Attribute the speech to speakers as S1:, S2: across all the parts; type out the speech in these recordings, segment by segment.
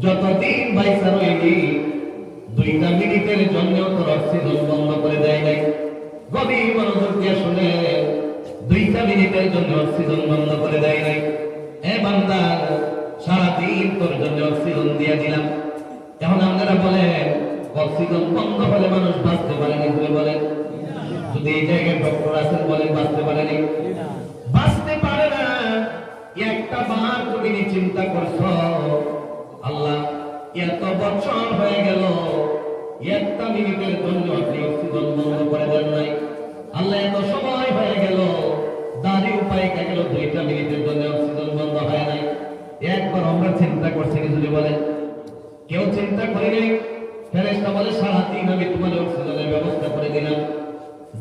S1: যতদিন বাইসা রইনি 2টা মিনিটের জন্য তোর অক্সিজেন বন্ধ করে দেয় নাই। গভীর মনোযোগ দিয়ে শুনে 2টা মিনিটের জন্য অক্সিজেন বন্ধ করে দেয় নাই। এ বান্দা, সারাদিন তোর জন্য অক্সিজেন দিয়ে দিলাম। এখন আপনারা বলেন অক্সিজেন বন্ধ হলে মানুষ বাঁচতে পারেনি বলে বলেন? যদি এই জায়গায় ডক্টর আছেন বলেন বাঁচতে পারেনি? বাঁচতে পারে না। একটা বার তুমি চিন্তা করছো, আল্লাহ এত বছর হয়ে গেল, 1টা মিনিটের জন্য আপনি অক্সিজেন বন্ধ করে দেন নাই। আল্লাহ এত সময় হয়ে গেল, দাঁড়ি উপায় কে গেল, 2টা মিনিটের জন্য অক্সিজেন বন্ধ হয় নাই। একবার আমরা চিন্তা করছি কি যদি বলেন? কেউ চিন্তা করে নেই। ফেরেশতা বলে সারাদিন আমি তোমার অক্সিজেনের ব্যবস্থা করে দিলাম,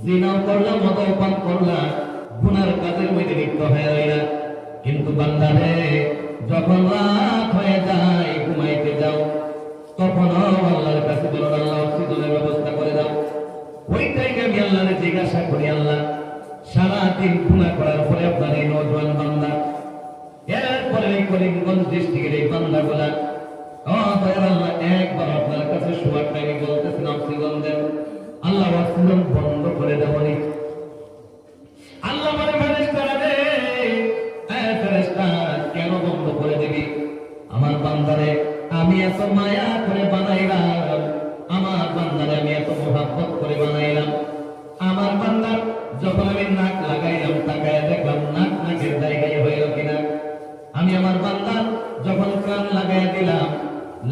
S1: জিনাও করলাম, মদও পান করলাম, গুনার কাজের মধ্যে লিপ্ত হয়ে রইলা। কিন্তু বান্দারে, যখন রাত হয়ে যায় ঘুমাইতে যাও, তখন আল্লাহর কাছে বলো আল্লাহ অক্সিজেনের ব্যবস্থা করে দাও। ওই টাইমে আমি আল্লাহরে জিজ্ঞাসা করি, আল্লাহ সারাদিন গুনাহ করার পরে আপনার এই নওজোয়ান বান্দা, এরপরে এই করিমগঞ্জ ডিস্ট্রিক্টের এই বান্দাগুলা, আল্লাহ একবার আপনার কাছে শোয়ার টাইমে বলতেছেন অক্সিজেন দেন, আল্লাহ অক্সিজেন বন্ধ করে দেবনি। আল্লাহ মানে ফেরেশতারা রে, ফেরেশতা কেন বন্ধ করে দিবি? আমার বান্দারে আমি এত মায়া করে বানাইলাম, আমার বান্দারে আমি এত মোহাব্বত করে বানাইলাম। আমার বান্দার যখন আমি নাক লাগাইলাম, তাকায় দেখলাম নাক নাকের জায়গায় হইল কিনা। আমি আমার বান্দার যখন কান লাগাইয়া দিলাম,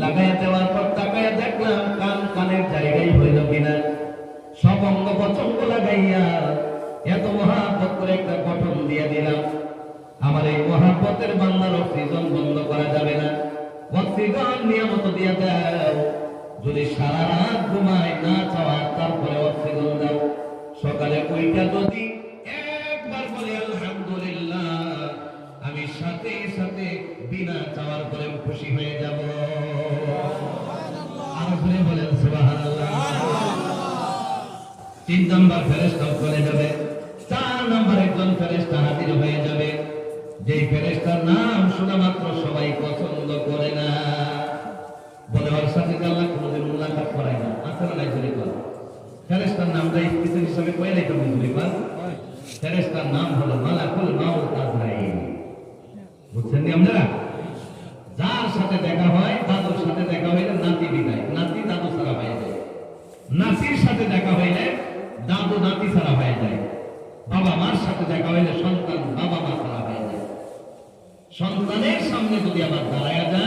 S1: লাগাইয়া দেওয়ার পর তাকায় দেখলাম কান কানের জায়গায় হইল কিনা। সব অঙ্গ প্রত্যঙ্গ লাগাইয়া এত মহাব্বত করে একটা গঠন দিয়ে দিলাম। আমার এই মহাব্বতের বান্দার অক্সিজেন বন্ধ করা যাবে না। অক্সিজেন নিয়মিত দিয়ে দাও। যদি সারা রাত ঘুমায় না চাওয়া, তারপরে অক্সিজেন দাও। সকালে ওইটা যদি একবার বলে আলহামদুলিল্লাহ, আমি সাথে সাথে বিনা চাওয়ার পরে খুশি হয়ে যাব। আর বলেন সুবহানাল্লাহ। 3 নম্বর ফেরেশতা চলে যাবে। 4 নম্বর একজন ফেরেশতা হাজির হয়ে যাবে, যে ফেরেশতার নাম শোনা মাত্র সবাই পছন্দ করে না। বলে ওর সাথে আল্লাহ কোনদিন মুলাকাত করায় না। আছে না নাই? ফেরেশতার নামটা স্পেশাল হিসেবে কইলে তো বুঝলি পার। ফেরেশতার নাম হলো মালাকুল মাউত আজরাইল। বুঝছেন নি আপনারা? যার সাথে দেখা হয়, দাদুর সাথে দেখা হইলে নাতি বিদায়, নাতি দাদু ছাড়া হয়ে যায়। নাতির সাথে দেখা হইলে দাদু নাতি ছাড়া হয়ে যায়। বাবা মার সাথে দেখা হইলে সন্তান বাবা মা ছাড়া হয়ে যায়। সন্তানের সামনে যদি আবার দাঁড়ায়া যায়,